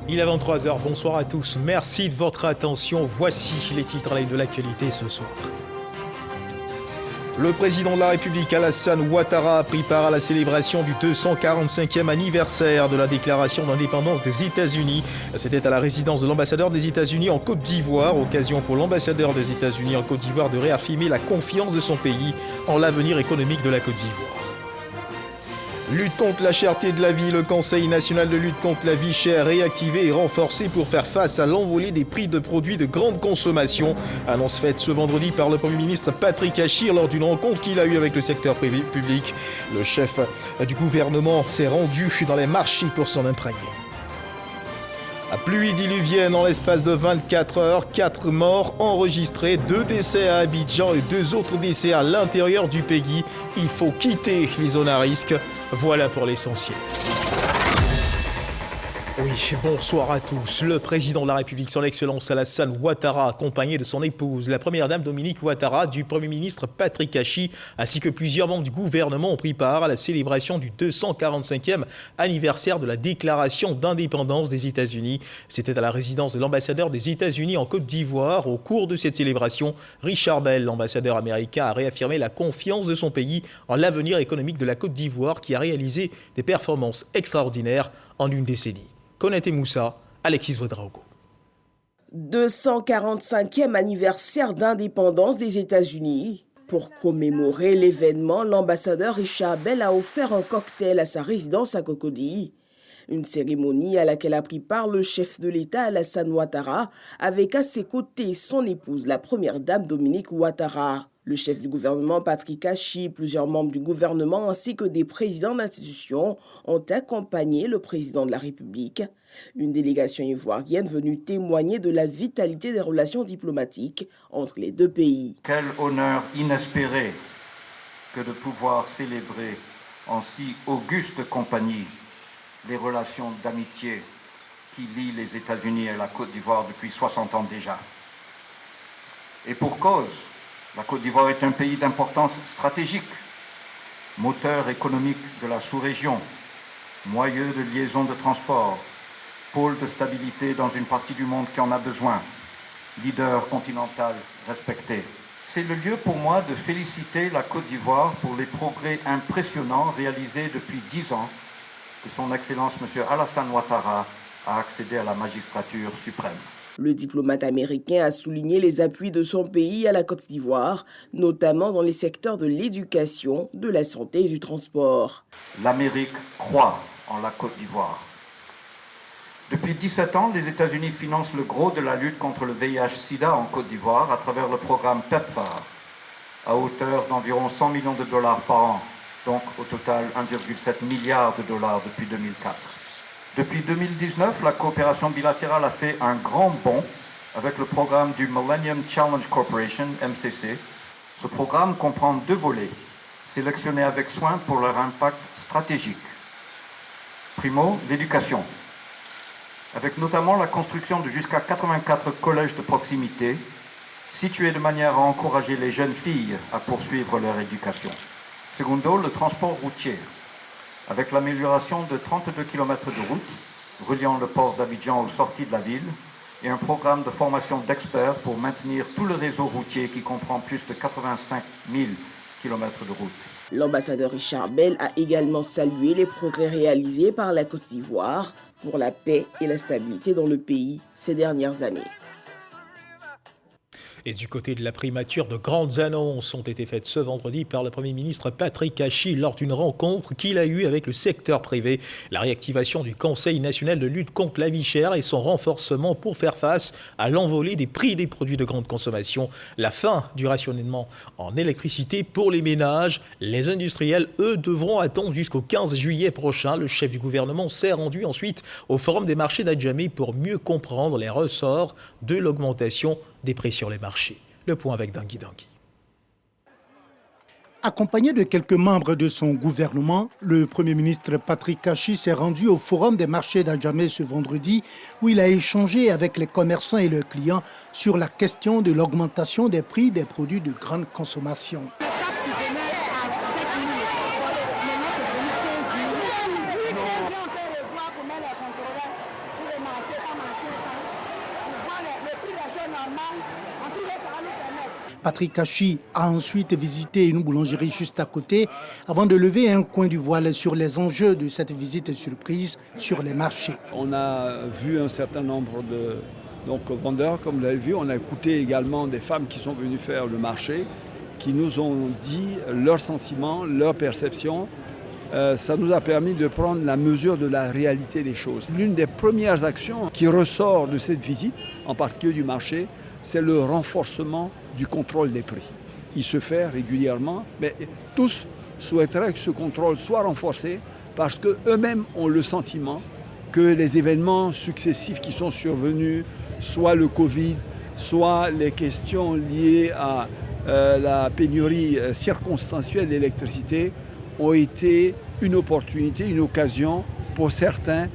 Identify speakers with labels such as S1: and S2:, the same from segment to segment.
S1: Il est 23h, bonsoir à tous, merci de votre attention. Voici les titres de l'actualité ce soir. Le président de la République, Alassane Ouattara, a pris part à la célébration du 245e anniversaire de la déclaration d'indépendance des États-Unis. C'était à la résidence de l'ambassadeur des États-Unis en Côte d'Ivoire, occasion pour l'ambassadeur des États-Unis en Côte d'Ivoire de réaffirmer la confiance de son pays en l'avenir économique de la Côte d'Ivoire. Lutte contre la cherté de la vie, le Conseil national de lutte contre la vie chère réactivé et renforcé pour faire face à l'envolée des prix de produits de grande consommation. Annonce faite ce vendredi par le Premier ministre Patrick Achir lors d'une rencontre qu'il a eue avec le secteur privé public. Le chef du gouvernement s'est rendu dans les marchés pour s'en imprégner. La pluie diluvienne en l'espace de 24 heures, 4 morts enregistrés, 2 décès à Abidjan et 2 autres décès à l'intérieur du pays. Il faut quitter les zones à risque. Voilà pour l'essentiel. Oui, bonsoir à tous. Le président de la République, son Excellence Alassane Ouattara, accompagné de son épouse, la première dame Dominique Ouattara, du Premier ministre Patrick Achir, ainsi que plusieurs membres du gouvernement ont pris part à la célébration du 245e anniversaire de la déclaration d'indépendance des États-Unis. C'était à la résidence de l'ambassadeur des États-Unis en Côte d'Ivoire. Au cours de cette célébration, Richard Bell, l'ambassadeur américain, a réaffirmé la confiance de son pays en l'avenir économique de la Côte d'Ivoire qui a réalisé des performances extraordinaires en une décennie. Konaté Moussa, Alexis Ouedraogo.
S2: 245e anniversaire d'indépendance des États-Unis. Pour commémorer l'événement, l'ambassadeur Richard Bell a offert un cocktail à sa résidence à Cocody. Une cérémonie à laquelle a pris part le chef de l'État Alassane Ouattara, avec à ses côtés son épouse, la première dame Dominique Ouattara. Le chef du gouvernement Patrick Achir, plusieurs membres du gouvernement ainsi que des présidents d'institutions ont accompagné le président de la République. Une délégation ivoirienne venue témoigner de la vitalité des relations diplomatiques entre les deux pays.
S3: Quel honneur inespéré que de pouvoir célébrer en si auguste compagnie les relations d'amitié qui lient les États-Unis et la Côte d'Ivoire depuis 60 ans déjà. Et pour cause, la Côte d'Ivoire est un pays d'importance stratégique, moteur économique de la sous-région, moyeu de liaison de transport, pôle de stabilité dans une partie du monde qui en a besoin, leader continental respecté. C'est le lieu pour moi de féliciter la Côte d'Ivoire pour les progrès impressionnants réalisés depuis 10 ans que son Excellence M. Alassane Ouattara a accédé à la magistrature suprême.
S2: Le diplomate américain a souligné les appuis de son pays à la Côte d'Ivoire, notamment dans les secteurs de l'éducation, de la santé et du transport.
S3: L'Amérique croit en la Côte d'Ivoire. Depuis 17 ans, les États-Unis financent le gros de la lutte contre le VIH-Sida en Côte d'Ivoire à travers le programme PEPFAR, à hauteur d'environ 100 millions de dollars par an, donc au total 1,7 milliard de dollars depuis 2004. Depuis 2019, la coopération bilatérale a fait un grand bond avec le programme du Millennium Challenge Corporation, MCC. Ce programme comprend 2 volets, sélectionnés avec soin pour leur impact stratégique. Primo, l'éducation, avec notamment la construction de jusqu'à 84 collèges de proximité, situés de manière à encourager les jeunes filles à poursuivre leur éducation. Secondo, le transport routier, avec l'amélioration de 32 km de route reliant le port d'Abidjan aux sorties de la ville et un programme de formation d'experts pour maintenir tout le réseau routier qui comprend plus de 85 000 km de route.
S2: L'ambassadeur Richard Bell a également salué les progrès réalisés par la Côte d'Ivoire pour la paix et la stabilité dans le pays ces dernières années.
S1: Et du côté de la primature, de grandes annonces ont été faites ce vendredi par le Premier ministre Patrick Achir lors d'une rencontre qu'il a eue avec le secteur privé. La réactivation du Conseil national de lutte contre la vie chère et son renforcement pour faire face à l'envolée des prix des produits de grande consommation. La fin du rationnement en électricité pour les ménages. Les industriels, eux, devront attendre jusqu'au 15 juillet prochain. Le chef du gouvernement s'est rendu ensuite au Forum des marchés d'Adjamé pour mieux comprendre les ressorts de l'augmentation des prix sur les marchés. Le point avec Dangui Dangui.
S4: Accompagné de quelques membres de son gouvernement, le Premier ministre Patrick Achir s'est rendu au Forum des marchés d'Adjamé ce vendredi où il a échangé avec les commerçants et leurs clients sur la question de l'augmentation des prix des produits de grande consommation. Patrick Kachi a ensuite visité une boulangerie juste à côté avant de lever un coin du voile sur les enjeux de cette visite surprise sur les marchés.
S5: On a vu un certain nombre de vendeurs, comme vous l'avez vu. On a écouté également des femmes qui sont venues faire le marché, qui nous ont dit leurs sentiments, leurs perceptions. Ça nous a permis de prendre la mesure de la réalité des choses. L'une des premières actions qui ressort de cette visite, en particulier du marché, c'est le renforcement du contrôle des prix. Il se fait régulièrement, mais tous souhaiteraient que ce contrôle soit renforcé parce qu'eux-mêmes ont le sentiment que les événements successifs qui sont survenus, soit le Covid, soit les questions liées à la pénurie circonstancielle d'électricité, ont été une opportunité, une occasion pour certains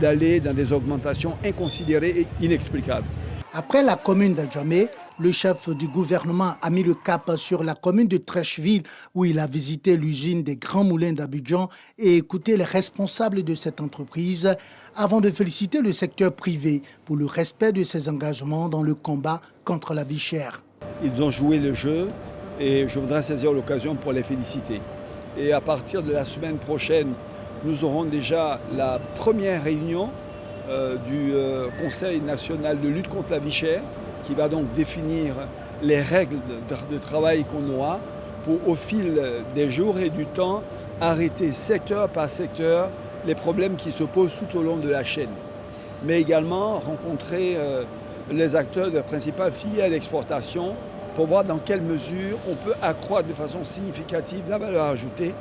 S5: d'aller dans des augmentations inconsidérées et inexplicables.
S4: Après la commune d'Adjamé, le chef du gouvernement a mis le cap sur la commune de Trècheville où il a visité l'usine des Grands Moulins d'Abidjan et écouté les responsables de cette entreprise avant de féliciter le secteur privé pour le respect de ses engagements dans le combat contre la vie chère.
S5: Ils ont joué le jeu et je voudrais saisir l'occasion pour les féliciter. Et à partir de la semaine prochaine, nous aurons déjà la première réunion du Conseil national de lutte contre la vie chère qui va donc définir les règles de travail qu'on aura pour, au fil des jours et du temps, arrêter secteur par secteur les problèmes qui se posent tout au long de la chaîne. Mais également rencontrer les acteurs de principales filières d'exportation pour voir dans quelle mesure on peut accroître de façon significative la valeur ajoutée,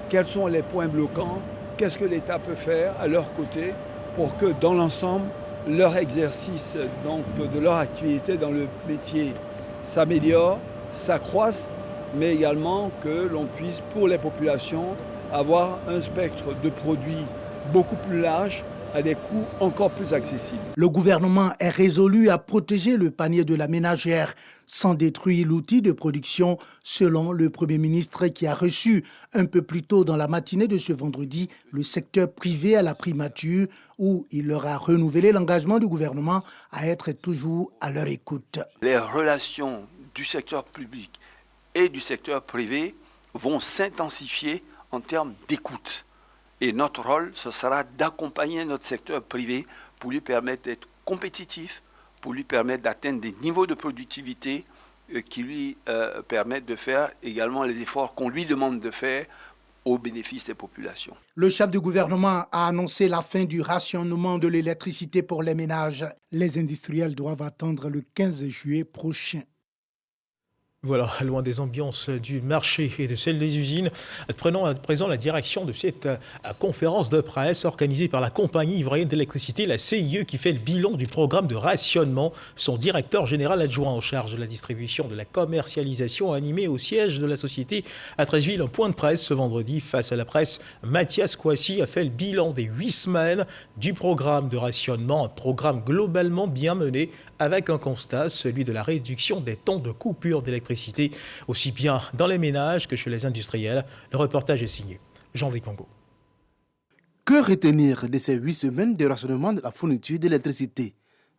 S5: quels sont les points bloquants, qu'est-ce que l'État peut faire à leur côté pour que dans l'ensemble, leur exercice donc, de leur activité dans le métier s'améliore, s'accroisse, mais également que l'on puisse, pour les populations, avoir un spectre de produits beaucoup plus large à des coûts encore plus accessibles.
S4: Le gouvernement est résolu à protéger le panier de la ménagère sans détruire l'outil de production, selon le Premier ministre qui a reçu un peu plus tôt dans la matinée de ce vendredi le secteur privé à la primature où il leur a renouvelé l'engagement du gouvernement à être toujours à leur écoute.
S6: Les relations du secteur public et du secteur privé vont s'intensifier en termes d'écoute. Et notre rôle, ce sera d'accompagner notre secteur privé pour lui permettre d'être compétitif, pour lui permettre d'atteindre des niveaux de productivité qui lui permettent de faire également les efforts qu'on lui demande de faire au bénéfice des populations.
S4: Le chef du gouvernement a annoncé la fin du rationnement de l'électricité pour les ménages. Les industriels doivent attendre le 15 juillet prochain.
S1: Voilà, loin des ambiances du marché et de celles des usines. Prenons à présent la direction de cette conférence de presse organisée par la compagnie ivoirienne d'électricité, la CIE, qui fait le bilan du programme de rationnement. Son directeur général adjoint en charge de la distribution de la commercialisation a animé au siège de la société à Trècheville un point de presse ce vendredi. Face à la presse, Mathias Kouassi a fait le bilan des 8 semaines du programme de rationnement, un programme globalement bien mené avec un constat, celui de la réduction des temps de coupure d'électricité, aussi bien dans les ménages que chez les industriels. Le reportage est signé Jean Congo.
S7: Que retenir de ces 8 semaines de rationnement de la fourniture d'électricité?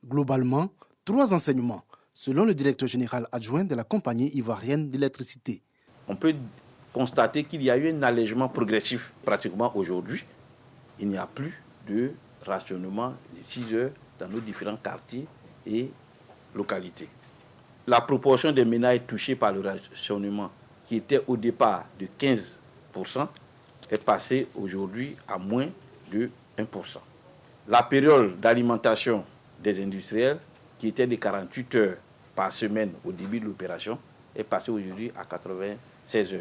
S7: Globalement, 3 enseignements, selon le directeur général adjoint de la compagnie ivoirienne d'électricité.
S8: On peut constater qu'il y a eu un allègement progressif. Pratiquement aujourd'hui, il n'y a plus de rationnement de 6 heures dans nos différents quartiers et localités. La proportion des ménages touchés par le rationnement, qui était au départ de 15%, est passée aujourd'hui à moins de 1%. La période d'alimentation des industriels, qui était de 48 heures par semaine au début de l'opération, est passée aujourd'hui à 96 heures.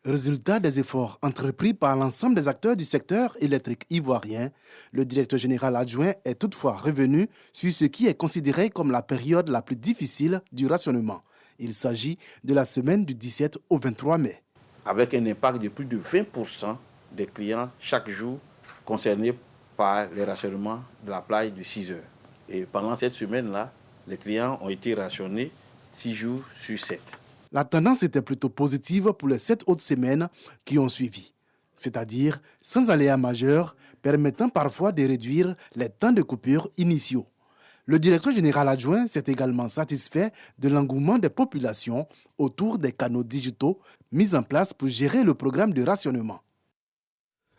S7: Résultat des efforts entrepris par l'ensemble des acteurs du secteur électrique ivoirien, le directeur général adjoint est toutefois revenu sur ce qui est considéré comme la période la plus difficile du rationnement. Il s'agit de la semaine du 17 au 23 mai.
S8: Avec un impact de plus de 20% des clients chaque jour concernés par les rationnements de la plage de 6 heures. Et pendant cette semaine-là, les clients ont été rationnés 6 jours sur 7.
S7: La tendance était plutôt positive pour les 7 autres semaines qui ont suivi, c'est-à-dire sans aléas majeurs, permettant parfois de réduire les temps de coupure initiaux. Le directeur général adjoint s'est également satisfait de l'engouement des populations autour des canaux digitaux mis en place pour gérer le programme de rationnement.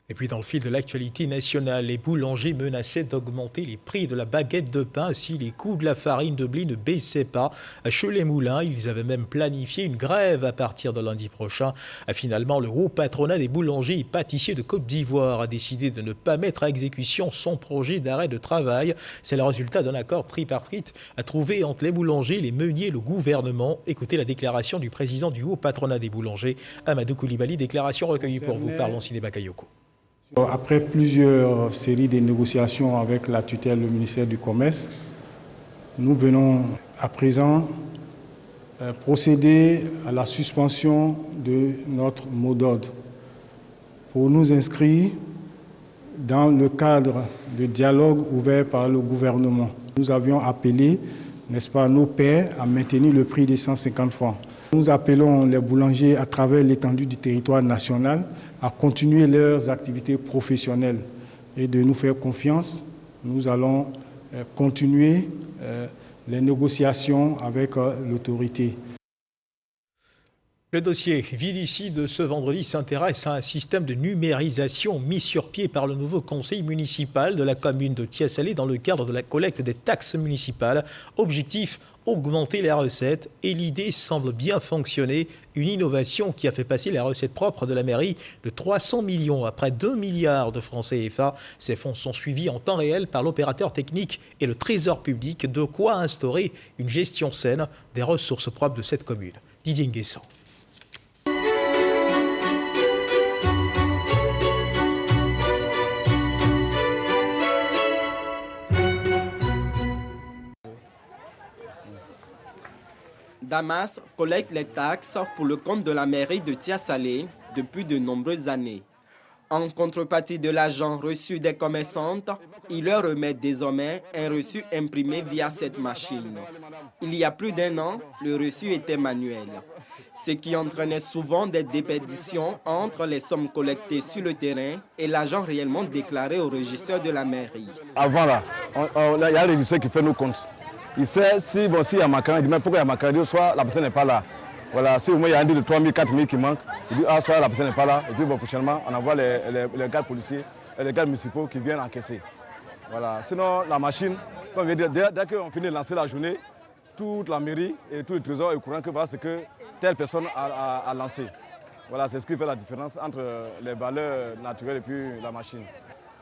S1: Et puis dans le fil de l'actualité nationale, les boulangers menaçaient d'augmenter les prix de la baguette de pain si les coûts de la farine de blé ne baissaient pas. À Cholet-Moulins, ils avaient même planifié une grève à partir de lundi prochain. Finalement, le haut patronat des boulangers et pâtissiers de Côte d'Ivoire a décidé de ne pas mettre à exécution son projet d'arrêt de travail. C'est le résultat d'un accord tripartite à trouver entre les boulangers, les meuniers et le gouvernement. Écoutez la déclaration du président du haut patronat des boulangers, Amadou Koulibaly, déclaration recueillie pour vous par Lancine Bakayoko.
S9: Après plusieurs séries de négociations avec la tutelle du ministère du Commerce, nous venons à présent procéder à la suspension de notre mot d'ordre pour nous inscrire dans le cadre de dialogue ouvert par le gouvernement. Nous avions appelé, n'est-ce pas, nos pairs à maintenir le prix des 150 francs. Nous appelons les boulangers à travers l'étendue du territoire national à continuer leurs activités professionnelles et de nous faire confiance. Nous allons continuer les négociations avec l'autorité.
S1: Le dossier Vidici de ce vendredi s'intéresse à un système de numérisation mis sur pied par le nouveau conseil municipal de la commune de Thiès-Salé dans le cadre de la collecte des taxes municipales. Objectif, augmenter les recettes, et l'idée semble bien fonctionner. Une innovation qui a fait passer les recettes propres de la mairie de 300 millions à près de 2 milliards de francs CFA. Ces fonds sont suivis en temps réel par l'opérateur technique et le trésor public, de quoi instaurer une gestion saine des ressources propres de cette commune. Didier Nguessan.
S10: Damas collecte les taxes pour le compte de la mairie de Thiès-Salé depuis de nombreuses années. En contrepartie de l'argent reçu des commerçantes, il leur remet désormais un reçu imprimé via cette machine. Il y a plus d'1 an, le reçu était manuel, ce qui entraînait souvent des déperditions entre les sommes collectées sur le terrain et l'argent réellement déclaré au régisseur de la mairie.
S11: Avant là, il y a un régisseur qui fait nos comptes. Il sait si bon, s'il y a macaroni, il dit mais pourquoi il y a macaroni, soit la personne n'est pas là. Voilà, si au moins il y a un dit de 3 000, 4 000 qui manque, il dit ah, soit la personne n'est pas là. Et puis bon, prochainement, on envoie les gardes policiers et les gardes municipaux qui viennent encaisser. Voilà. Sinon, la machine, comme je veux dire, dès qu'on finit de lancer la journée, toute la mairie et tout le trésor est au courant que voilà ce que telle personne a lancé. Voilà, c'est ce qui fait la différence entre les valeurs naturelles et puis la machine.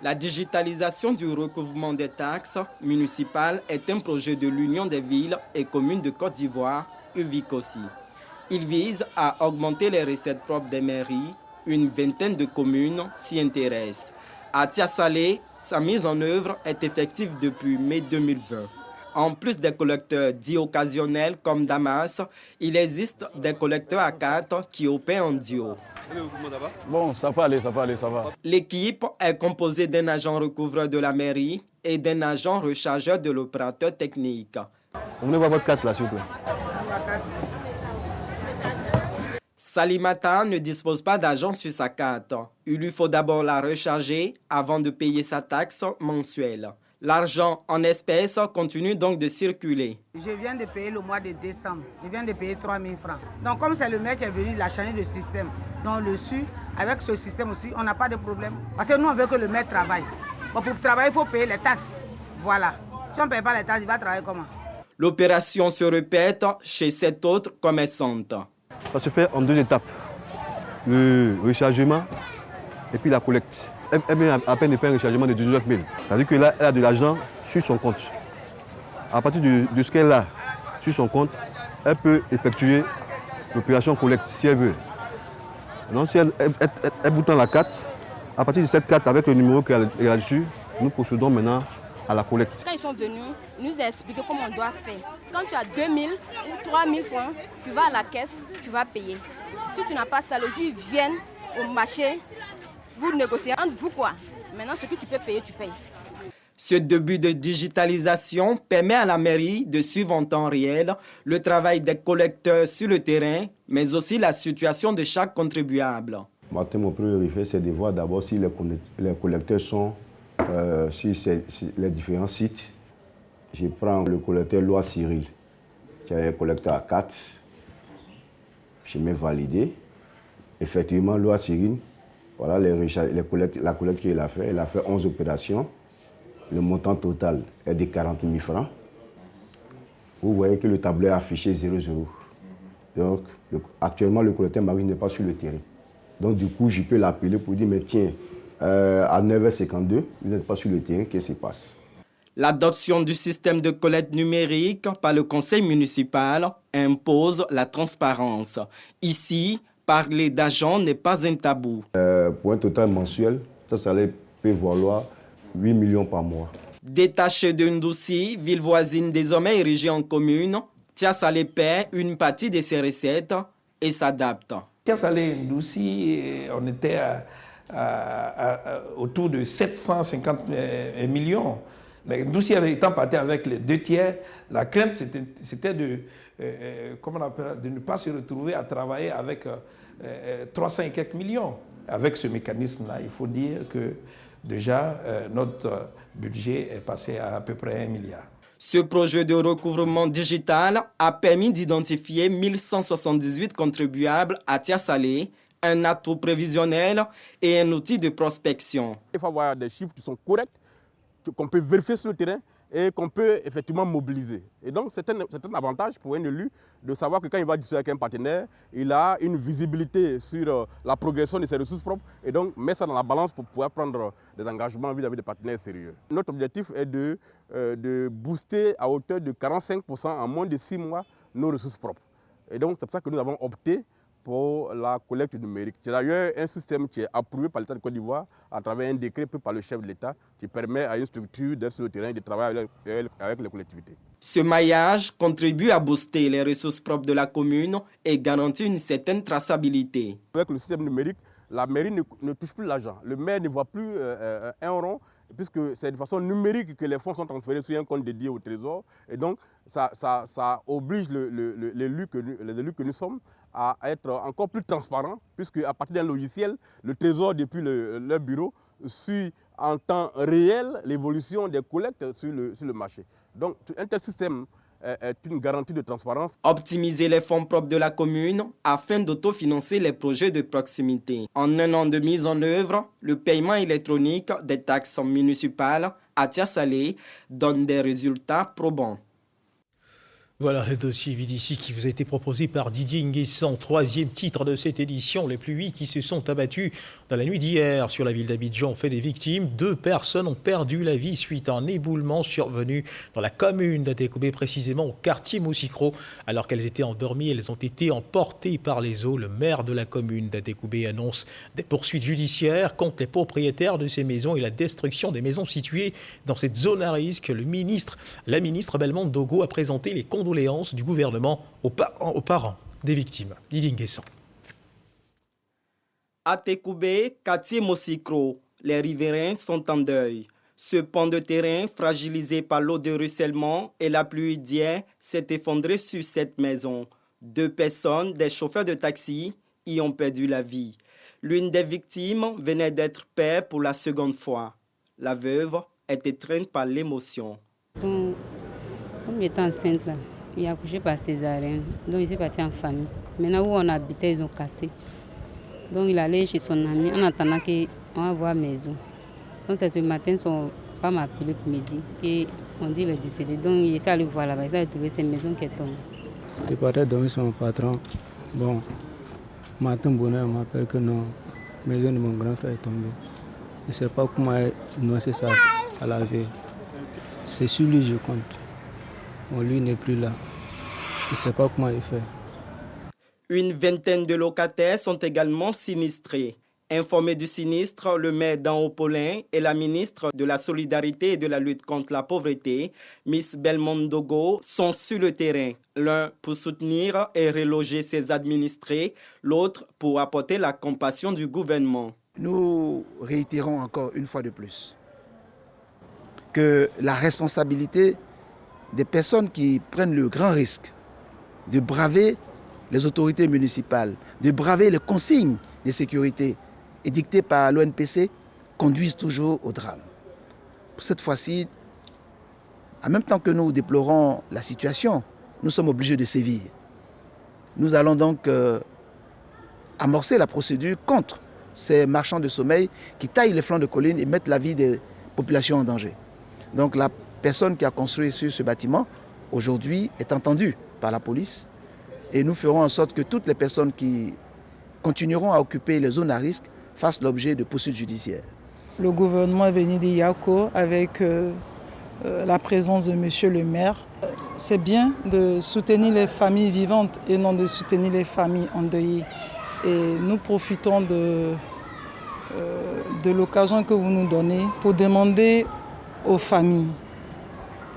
S10: La digitalisation du recouvrement des taxes municipales est un projet de l'Union des villes et communes de Côte d'Ivoire, UVICOSI. Il vise à augmenter les recettes propres des mairies. Une vingtaine de communes s'y intéressent. À Thiès-Salé, sa mise en œuvre est effective depuis mai 2020. En plus des collecteurs dits occasionnels comme Damas, il existe des collecteurs à 4 qui opèrent en duo.
S11: Bon, ça va aller, ça va.
S10: L'équipe est composée d'un agent recouvreur de la mairie et d'un agent rechargeur de l'opérateur technique.
S11: Vous venez voir votre carte là, s'il vous plaît.
S10: Salimata ne dispose pas d'argent sur sa carte. Il lui faut d'abord la recharger avant de payer sa taxe mensuelle. L'argent en espèces continue donc de circuler.
S12: Je viens de payer le mois de décembre. Je viens de payer 3 000 francs. Donc comme c'est le maire qui est venu, il a changé de système. Donc le SU, avec ce système aussi, on n'a pas de problème. Parce que nous, on veut que le maire travaille. Bon, pour travailler, il faut payer les taxes. Voilà. Si on ne paye pas les taxes, il va travailler comment?
S10: L'opération se répète chez cette autre commerçante.
S13: Ça se fait en 2 étapes. Le rechargement et puis la collecte. Elle vient à peine de faire un rechargement de 19 000. C'est-à-dire que là, elle a de l'argent sur son compte. À partir de ce qu'elle a sur son compte, elle peut effectuer l'opération collecte si elle veut. Donc si elle boutonne la carte, à partir de cette carte avec le numéro qu'elle a dessus, nous procédons maintenant à la collecte.
S14: Quand ils sont venus, ils nous ont expliqué comment on doit faire. Quand tu as 2 000 ou 3 000 francs, tu vas à la caisse, tu vas payer. Si tu n'as pas ça, le jour ils viennent au marché, vous négociez entre vous quoi. Maintenant, ce que tu peux payer, tu payes.
S10: Ce début de digitalisation permet à la mairie de suivre en temps réel le travail des collecteurs sur le terrain, mais aussi la situation de chaque contribuable.
S15: Mon premier réflexe, c'est de voir d'abord si les collecteurs sont sur les différents sites Je prends le collecteur Loi Cyril, qui est un collecteur à 4. Je mets validé. Effectivement, Loi Cyril, voilà la collecte qu'il a fait. Il a fait 11 opérations. Le montant total est de 40 000 francs. Vous voyez que le tableau est affiché 00. Donc, actuellement, le collecteur Marie n'est pas sur le terrain. Donc, du coup, je peux l'appeler pour dire, mais tiens, à 9h52, vous n'êtes pas sur le terrain, qu'est-ce qui se passe?
S10: L'adoption du système de collecte numérique par le conseil municipal impose la transparence. Ici, parler d'argent n'est pas un tabou.
S15: Pour un total mensuel, ça peut valoir 8 millions par mois.
S10: Détaché de Ndoussi, ville voisine désormais érigée en commune, Tia Salé paie une partie de ses recettes et s'adapte.
S16: Tia Salé Ndoussi, on était autour de 750 millions. Mais Ndoussi étant parti avec les 2 tiers, la crainte c'était de ne pas se retrouver à travailler avec 300 et quelques millions. Avec ce mécanisme-là, il faut dire que déjà notre budget est passé à peu près 1 milliard.
S10: Ce projet de recouvrement digital a permis d'identifier 1178 contribuables à Tia Salé, un atout prévisionnel et un outil de prospection.
S17: Il faut avoir des chiffres qui sont corrects, qu'on peut vérifier sur le terrain et qu'on peut effectivement mobiliser. Et donc c'est un avantage pour un élu de savoir que quand il va discuter avec un partenaire, il a une visibilité sur la progression de ses ressources propres et donc met ça dans la balance pour pouvoir prendre des engagements vis-à-vis des partenaires sérieux. Notre objectif est de booster à hauteur de 45% en moins de 6 mois nos ressources propres. Et donc c'est pour ça que nous avons opté pour la collecte numérique. C'est d'ailleurs un système qui est approuvé par l'État de Côte d'Ivoire à travers un décret pris par le chef de l'État qui permet à une structure d'être sur le terrain et de travailler avec les collectivités.
S10: Ce maillage contribue à booster les ressources propres de la commune et garantit une certaine traçabilité.
S17: Avec le système numérique, la mairie ne touche plus l'argent. Le maire ne voit plus un rond, puisque c'est de façon numérique que les fonds sont transférés sur un compte dédié au Trésor. Et donc, ça oblige les élus que nous sommes à être encore plus transparents, puisque à partir d'un logiciel, le Trésor, depuis leur bureau, suit en temps réel l'évolution des collectes sur le marché. Donc, un tel système est une garantie de transparence.
S10: Optimiser les fonds propres de la commune afin d'autofinancer les projets de proximité. En un an de mise en œuvre, le paiement électronique des taxes municipales à Tia Salé donne des résultats probants.
S1: Voilà le dossier Vidici qui vous a été proposé par Didier Nguessan, 3e titre de cette édition. Les pluies qui se sont abattues dans la nuit d'hier sur la ville d'Abidjan ont fait des victimes. 2 personnes ont perdu la vie suite à un éboulement survenu dans la commune d'Atekoubé, précisément au quartier Mousikro. Alors qu'elles étaient endormies, elles ont été emportées par les eaux. Le maire de la commune d'Atekoubé annonce des poursuites judiciaires contre les propriétaires de ces maisons et la destruction des maisons situées dans cette zone à risque. La ministre Belmondo Dogo a présenté les condoléances du gouvernement aux parents des victimes. Didier Nguessan.
S10: À Tekoubé, quartier Mousikro, les riverains sont en deuil. Ce pan de terrain, fragilisé par l'eau de ruissellement et la pluie d'hier, s'est effondré sur cette maison. 2 personnes, des chauffeurs de taxi, y ont perdu la vie. L'une des victimes venait d'être père pour la seconde fois. La veuve est étreinte par l'émotion.
S18: Comme il était enceinte, là, il a accouché par césarienne. Donc il s'est parti en famille. Maintenant où on habitait, ils ont cassé. Donc il allait chez son ami en attendant qu'on va voir maison. Donc c'est ce matin, son papa m'a appelé pour me dire qu'on dit qu'il est décédé. Donc il s'est allé voir là-bas, il a trouvé cette maison qui est tombée.
S19: Je partais dormir sur mon patron. Bon, matin bonheur, on m'appelle que non, la maison de mon grand frère est tombée. Je ne sais pas comment annoncer ça à la veille. C'est sur lui que je compte. Bon, lui n'est plus là. Je ne sais pas comment il fait.
S10: Une vingtaine de locataires sont également sinistrés. Informés du sinistre, le maire d'Anhaut-Paulin et la ministre de la Solidarité et de la lutte contre la pauvreté, Miss Belmondo Dogo, sont sur le terrain. L'un pour soutenir et reloger ses administrés, l'autre pour apporter la compassion du gouvernement.
S20: Nous réitérons encore une fois de plus que la responsabilité des personnes qui prennent le grand risque de braver les autorités municipales, de braver les consignes de sécurité édictées par l'ONPC conduisent toujours au drame. Cette fois-ci, En même temps que nous déplorons la situation, nous sommes obligés de sévir. Nous allons donc amorcer la procédure contre ces marchands de sommeil qui taillent les flancs de collines et mettent la vie des populations en danger. Donc la personne qui a construit sur ce bâtiment, aujourd'hui, est entendue par la police et nous ferons en sorte que toutes les personnes qui continueront à occuper les zones à risque fassent l'objet de poursuites judiciaires.
S21: Le gouvernement est venu d'Iyako avec la présence de monsieur le maire. C'est bien de soutenir les familles vivantes et non de soutenir les familles endeuillées. Et nous profitons de l'occasion que vous nous donnez pour demander aux familles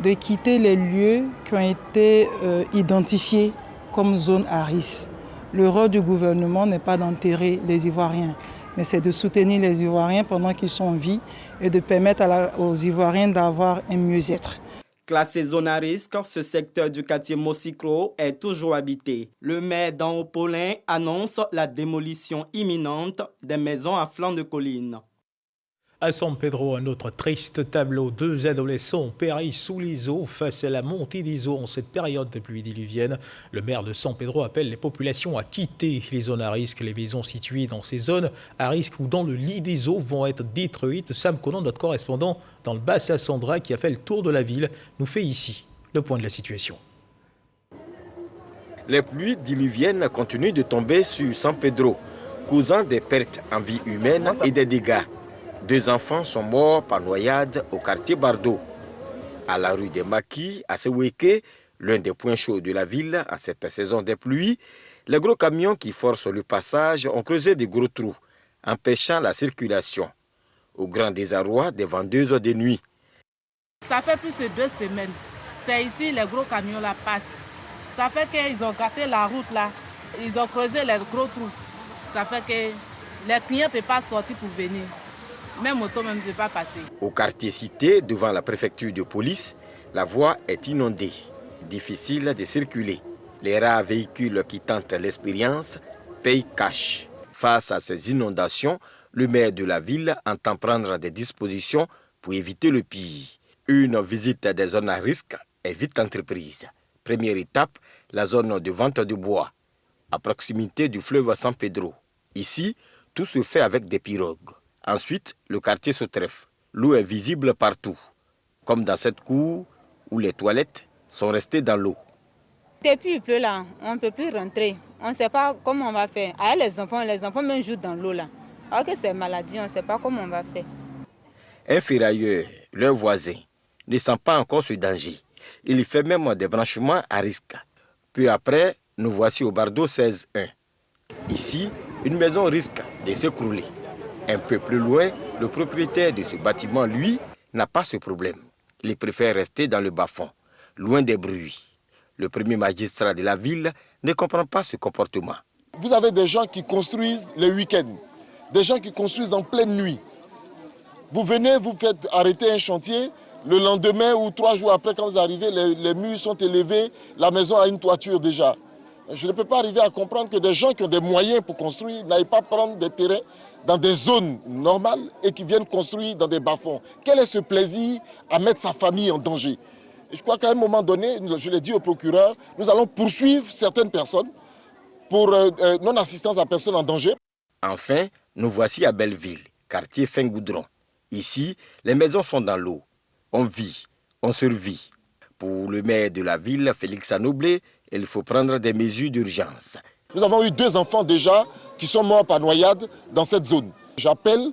S21: de quitter les lieux qui ont été identifiés comme zones à risque. Le rôle du gouvernement n'est pas d'enterrer les Ivoiriens, mais c'est de soutenir les Ivoiriens pendant qu'ils sont en vie et de permettre aux Ivoiriens d'avoir un mieux-être.
S10: Classé zone à risque, ce secteur du quartier Mosikro est toujours habité. Le maire d'Anhaut-Paulin annonce la démolition imminente des maisons à flanc de colline.
S1: À San Pedro, un autre triste tableau. 2 adolescents péris sous les eaux face à la montée des eaux en cette période de pluie diluvienne. Le maire de San Pedro appelle les populations à quitter les zones à risque. Les maisons situées dans ces zones à risque ou dans le lit des eaux vont être détruites. Sam Conan, notre correspondant dans le Bassa-Sandra, qui a fait le tour de la ville, nous fait ici le point de la situation.
S22: Les pluies diluviennes continuent de tomber sur San Pedro, causant des pertes en vie humaine et des dégâts. 2 enfants sont morts par noyade au quartier Bardo. À la rue des Maquis, à Seweke, l'un des points chauds de la ville en cette saison des pluies, les gros camions qui forcent le passage ont creusé de gros trous, empêchant la circulation. Au grand désarroi des vendeuses de nuit.
S23: Ça fait plus de 2 semaines. C'est ici les gros camions là passent. Ça fait qu'ils ont gâté la route là. Ils ont creusé les gros trous. Ça fait que les clients ne peuvent pas sortir pour venir. Même auto même ne peut pas passer.
S22: Au quartier Cité, devant la préfecture de police, la voie est inondée. Difficile de circuler. Les rares véhicules qui tentent l'expérience payent cash. Face à ces inondations, le maire de la ville entend prendre des dispositions pour éviter le pire. Une visite des zones à risque est vite entreprise. Première étape, la zone de vente de bois, à proximité du fleuve San Pedro. Ici, tout se fait avec des pirogues. Ensuite, le quartier Sotref. L'eau est visible partout, comme dans cette cour où les toilettes sont restées dans l'eau.
S24: Depuis il pleut là, on ne peut plus rentrer. On ne sait pas comment on va faire. Avec les enfants même jouent dans l'eau là. Alors que c'est maladie, on ne sait pas comment on va faire.
S22: Un ferrailleur, leur voisin, ne sent pas encore ce danger. Il fait même des branchements à risque. Peu après, nous voici au Bardo 16-1. Ici, une maison risque de s'écrouler. Un peu plus loin, le propriétaire de ce bâtiment, lui, n'a pas ce problème. Il préfère rester dans le bas-fond, loin des bruits. Le premier magistrat de la ville ne comprend pas ce comportement.
S25: Vous avez des gens qui construisent les week-ends, des gens qui construisent en pleine nuit. Vous venez, vous faites arrêter un chantier, le lendemain ou 3 jours après, quand vous arrivez, les murs sont élevés, la maison a une toiture déjà. Je ne peux pas arriver à comprendre que des gens qui ont des moyens pour construire n'aillent pas prendre des terrains dans des zones normales et qui viennent construire dans des bas-fonds. Quel est ce plaisir à mettre sa famille en danger? Et je crois qu'à un moment donné, je l'ai dit au procureur, nous allons poursuivre certaines personnes pour non-assistance à personne en danger.
S22: Enfin, nous voici à Belleville, quartier Fin-Goudron. Ici, les maisons sont dans l'eau. On vit, on survit. Pour le maire de la ville, Félix Anoblé, il faut prendre des mesures d'urgence.
S25: Nous avons eu 2 enfants déjà qui sont morts par noyade dans cette zone. J'appelle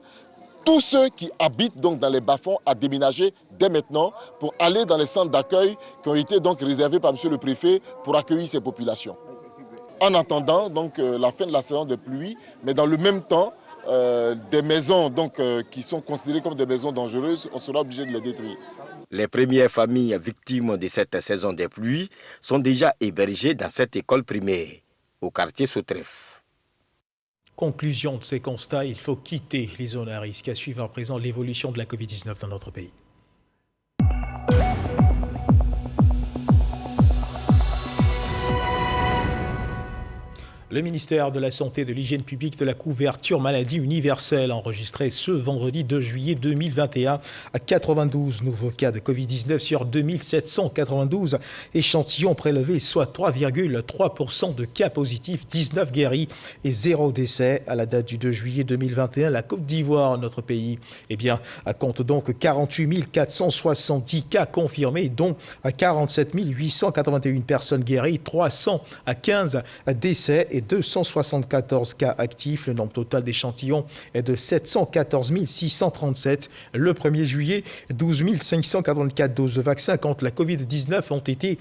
S25: tous ceux qui habitent donc dans les bas-fonds à déménager dès maintenant pour aller dans les centres d'accueil qui ont été donc réservés par M. le préfet pour accueillir ces populations. En attendant donc la fin de la saison de pluie, mais dans le même temps, des maisons donc, qui sont considérées comme des maisons dangereuses, on sera obligé de les détruire.
S22: Les premières familles victimes de cette saison des pluies sont déjà hébergées dans cette école primaire, au quartier Sotref.
S1: Conclusion de ces constats, il faut quitter les zones à risque. À suivre à présent l'évolution de la Covid-19 dans notre pays. Le ministère de la Santé et de l'Hygiène publique de la couverture maladie universelle a enregistré ce vendredi 2 juillet 2021 à 92 nouveaux cas de Covid-19 sur 2792 échantillons prélevés, soit 3,3% de cas positifs, 19 guéris et 0 décès. À la date du 2 juillet 2021, la Côte d'Ivoire, notre pays, compte donc 48 470 cas confirmés, dont 47 881 personnes guéries, 315 décès et 274 cas actifs. Le nombre total d'échantillons est de 714 637. Le 1er juillet, 12 544 doses de vaccins contre la Covid-19 ont été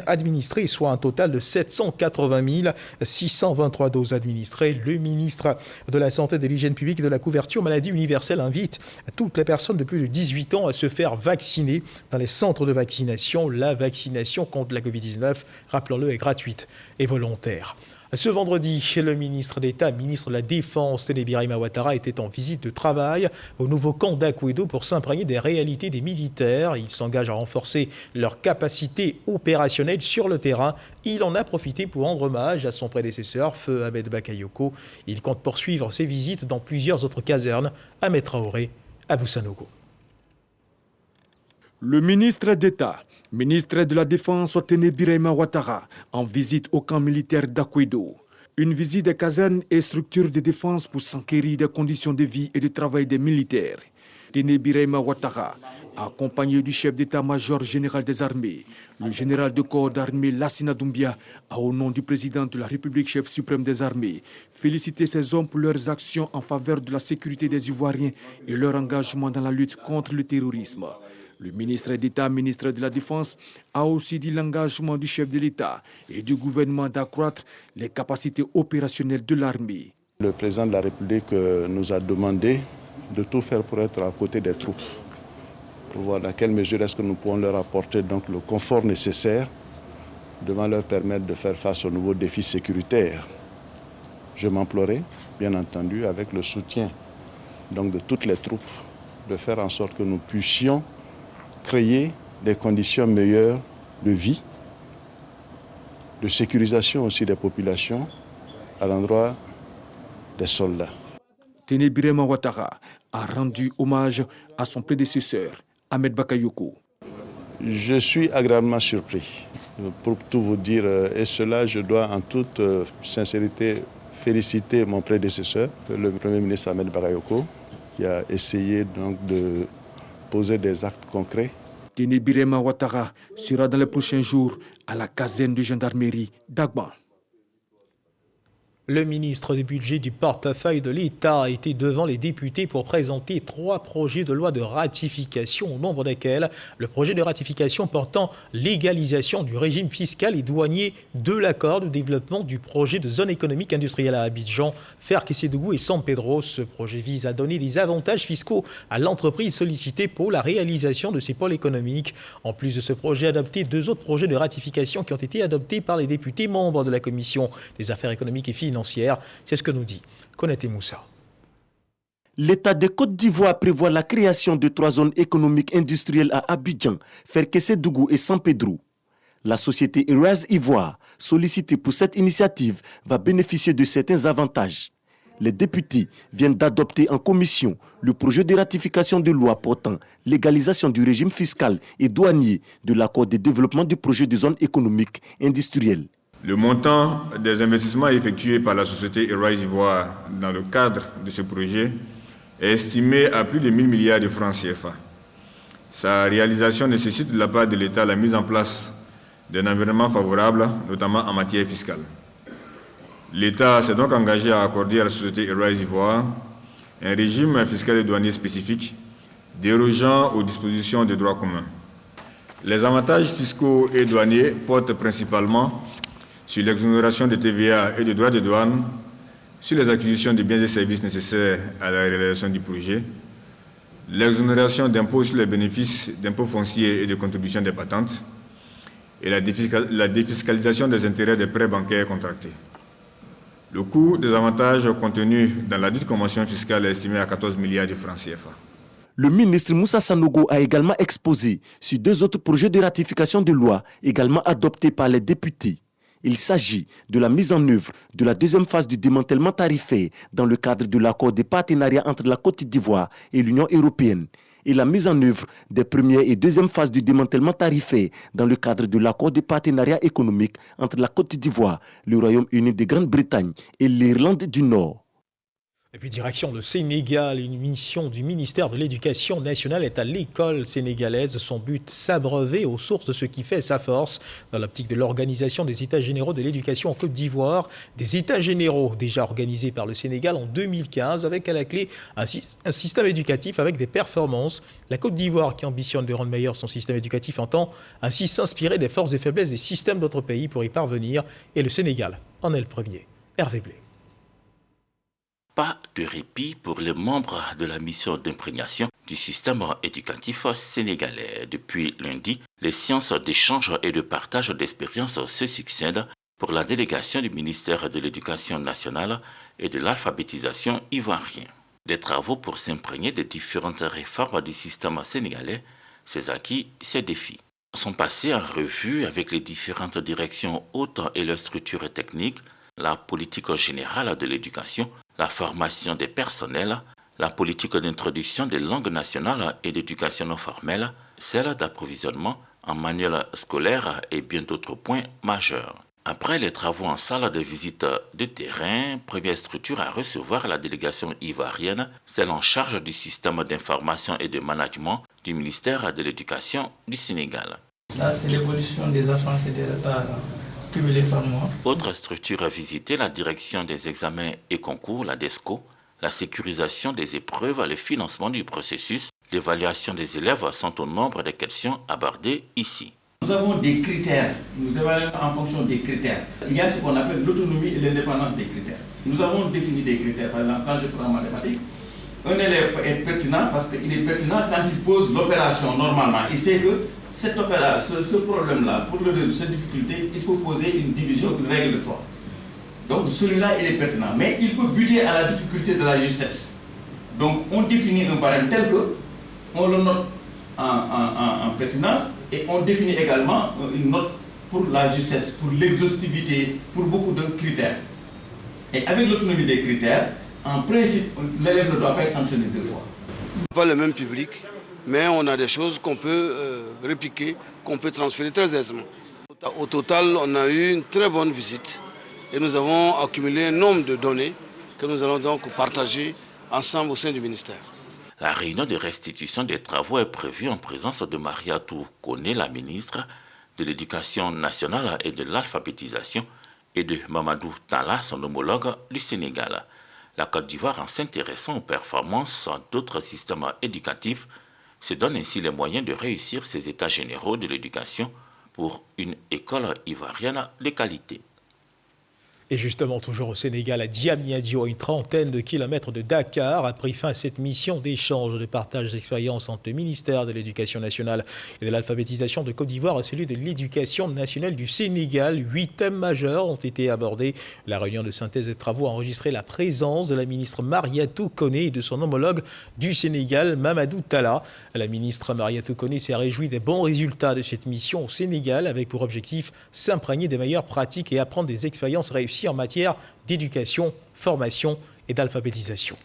S1: administrées, soit un total de 780 623 doses administrées. Le ministre de la Santé et de l'Hygiène publique et de la couverture maladie universelle invite toutes les personnes de plus de 18 ans à se faire vacciner dans les centres de vaccination. La vaccination contre la Covid-19, rappelons-le, est gratuite et volontaire. Ce vendredi, le ministre d'État, ministre de la Défense, Téné Birahima Ouattara, était en visite de travail au nouveau camp d'Akouédo pour s'imprégner des réalités des militaires. Il s'engage à renforcer leur capacité opérationnelle sur le terrain. Il en a profité pour rendre hommage à son prédécesseur, Feu Ahmed Bakayoko. Il compte poursuivre ses visites dans plusieurs autres casernes. Ahmed Traoré, à Boussanogo.
S2: Le ministre d'État, ministre de la Défense, Téné Birahima Ouattara, en visite au camp militaire d'Akouédo. Une visite des casernes et structures de défense pour s'enquérir des conditions de vie et de travail des militaires. Téné Birahima Ouattara, accompagné du chef d'état-major général des armées, le général de corps d'armée Lassina Doumbia, a au nom du président de la République, chef suprême des armées, félicité ces hommes pour leurs actions en faveur de la sécurité des Ivoiriens et leur engagement dans la lutte contre le terrorisme. Le ministre d'État, ministre de la Défense, a aussi dit l'engagement du chef de l'État et du gouvernement d'accroître les capacités opérationnelles de l'armée.
S3: Le président de la République nous a demandé de tout faire pour être à côté des troupes, pour voir dans quelle mesure est-ce que nous pouvons leur apporter donc le confort nécessaire, devant leur permettre de faire face aux nouveaux défis sécuritaires. Je m'emploierai, bien entendu, avec le soutien donc, de toutes les troupes, de faire en sorte que nous puissions créer des conditions meilleures de vie, de sécurisation aussi des populations à l'endroit des soldats.
S2: Téné Birahima Ouattara a rendu hommage à son prédécesseur, Ahmed Bakayoko.
S3: Je suis agréablement surpris, pour tout vous dire, et cela je dois en toute sincérité féliciter mon prédécesseur, le Premier ministre Ahmed Bakayoko, qui a essayé donc de poser des actes concrets.
S2: Téné Birahima Ouattara sera dans les prochains jours à la caserne de gendarmerie d'Agban.
S1: Le ministre du Budget du portefeuille de l'État a été devant les députés pour présenter 3 projets de loi de ratification, au nombre desquels le projet de ratification portant légalisation du régime fiscal et douanier de l'accord de développement du projet de zone économique industrielle à Abidjan, Ferkessédougou et San Pedro. Ce projet vise à donner des avantages fiscaux à l'entreprise sollicitée pour la réalisation de ces pôles économiques. En plus de ce projet adopté, 2 autres projets de ratification qui ont été adoptés par les députés membres de la Commission des affaires économiques et financières. C'est ce que nous dit Konaté Moussa.
S4: L'État de Côte d'Ivoire prévoit la création de 3 zones économiques industrielles à Abidjan, Ferkessédougou et San Pedro. La société Arise Ivoire, sollicitée pour cette initiative, va bénéficier de certains avantages. Les députés viennent d'adopter en commission le projet de ratification de loi portant légalisation du régime fiscal et douanier de l'accord de développement du projet de zone économique industrielle.
S5: Le montant des investissements effectués par la société Arise Ivoire dans le cadre de ce projet est estimé à plus de 1 000 milliards de francs CFA. Sa réalisation nécessite de la part de l'État la mise en place d'un environnement favorable, notamment en matière fiscale. L'État s'est donc engagé à accorder à la société Arise Ivoire un régime fiscal et douanier spécifique, dérogeant aux dispositions des droits communs. Les avantages fiscaux et douaniers portent principalement sur l'exonération de TVA et de droits de douane, sur les acquisitions de biens et services nécessaires à la réalisation du projet, l'exonération d'impôts sur les bénéfices d'impôts fonciers et de contributions des patentes, et la défiscalisation des intérêts des prêts bancaires contractés. Le coût des avantages contenus dans la dite convention fiscale est estimé à 14 milliards de francs CFA.
S4: Le ministre Moussa Sanogo a également exposé sur 2 autres projets de ratification de loi également adoptés par les députés. Il s'agit de la mise en œuvre de la deuxième phase du démantèlement tarifaire dans le cadre de l'accord de partenariat entre la Côte d'Ivoire et l'Union européenne et la mise en œuvre des premières et deuxième phases du démantèlement tarifaire dans le cadre de l'accord de partenariat économique entre la Côte d'Ivoire, le Royaume-Uni de Grande-Bretagne et l'Irlande du Nord.
S1: Et puis direction le Sénégal, une mission du ministère de l'Éducation nationale est à l'école sénégalaise. Son but, s'abreuver aux sources de ce qui fait sa force. Dans l'optique de l'organisation des États généraux de l'éducation en Côte d'Ivoire, des États généraux déjà organisés par le Sénégal en 2015 avec à la clé un système éducatif avec des performances. La Côte d'Ivoire, qui ambitionne de rendre meilleur son système éducatif, entend ainsi s'inspirer des forces et faiblesses des systèmes d'autres pays pour y parvenir. Et le Sénégal en est le premier. Hervé Blé.
S6: Pas de répit pour les membres de la mission d'imprégnation du système éducatif sénégalais. Depuis lundi, les séances d'échange et de partage d'expériences se succèdent pour la délégation du ministère de l'Éducation nationale et de l'alphabétisation ivoirien. Des travaux pour s'imprégner des différentes réformes du système sénégalais, ses acquis, ses défis, sont passés en revue avec les différentes directions hautes et leurs structures techniques, la politique générale de l'éducation, la formation des personnels, la politique d'introduction des langues nationales et d'éducation non formelle, celle d'approvisionnement en manuels scolaires et bien d'autres points majeurs. Après les travaux en salle de visite de terrain, première structure à recevoir la délégation ivoirienne, celle en charge du système d'information et de management du ministère de l'Éducation du Sénégal.
S7: Là, c'est l'évolution des absences et des retards cumulés par mois.
S6: Autre structure à visiter, la direction des examens et concours, la DESCO, la sécurisation des épreuves, le financement du processus, l'évaluation des élèves sont au nombre des questions abordées ici.
S8: Nous avons des critères, nous évaluons en fonction des critères. Il y a ce qu'on appelle l'autonomie et l'indépendance des critères. Nous avons défini des critères, par exemple, quand je prends en mathématiques, un élève est pertinent parce qu'il est pertinent quand il pose l'opération normalement. Il sait que cette opération, ce problème-là, pour le résoudre, cette difficulté, il faut poser une division, une règle de forme. Donc celui-là, il est pertinent. Mais il peut buter à la difficulté de la justesse. Donc on définit un barème tel que on le note en pertinence et on définit également une note pour la justesse, pour l'exhaustivité, pour beaucoup de critères. Et avec l'autonomie des critères, en principe, l'élève ne doit pas être sanctionné deux fois.
S9: Pas le même public, mais on a des choses qu'on peut répliquer, qu'on peut transférer très aisément. Au total, on a eu une très bonne visite et nous avons accumulé un nombre de données que nous allons donc partager ensemble au sein du ministère.
S6: La réunion de restitution des travaux est prévue en présence de Mariatou Koné, la ministre de l'Éducation nationale et de l'alphabétisation, et de Mamadou Talla, son homologue du Sénégal. La Côte d'Ivoire, en s'intéressant aux performances d'autres systèmes éducatifs, se donne ainsi les moyens de réussir ses états généraux de l'éducation pour une école ivoirienne de qualité.
S1: Et justement, toujours au Sénégal, à Diamniadio, une trentaine de kilomètres de Dakar, a pris fin à cette mission d'échange, de partage d'expériences entre le ministère de l'Éducation nationale et de l'alphabétisation de Côte d'Ivoire et celui de l'Éducation nationale du Sénégal. 8 thèmes majeurs ont été abordés. La réunion de synthèse des travaux a enregistré la présence de la ministre Mariatou Koné et de son homologue du Sénégal, Mamadou Talla. La ministre Mariatou Koné s'est réjouie des bons résultats de cette mission au Sénégal, avec pour objectif s'imprégner des meilleures pratiques et apprendre des expériences réussies en matière d'éducation, formation et d'alphabétisation.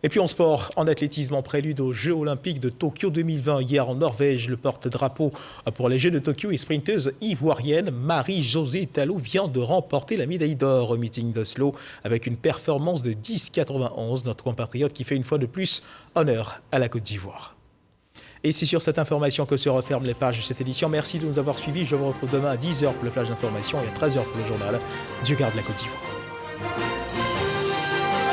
S1: Et puis en sport, en athlétisme, en prélude aux Jeux Olympiques de Tokyo 2020, hier en Norvège, le porte-drapeau pour les Jeux de Tokyo et sprinteuse ivoirienne Marie-Josée Talou vient de remporter la médaille d'or au meeting d'Oslo avec une performance de 10,91, notre compatriote qui fait une fois de plus honneur à la Côte d'Ivoire. Et c'est sur cette information que se referment les pages de cette édition. Merci de nous avoir suivis. Je vous retrouve demain à 10h pour le flash d'information et à 13h pour le journal. Dieu garde la Côte d'Ivoire.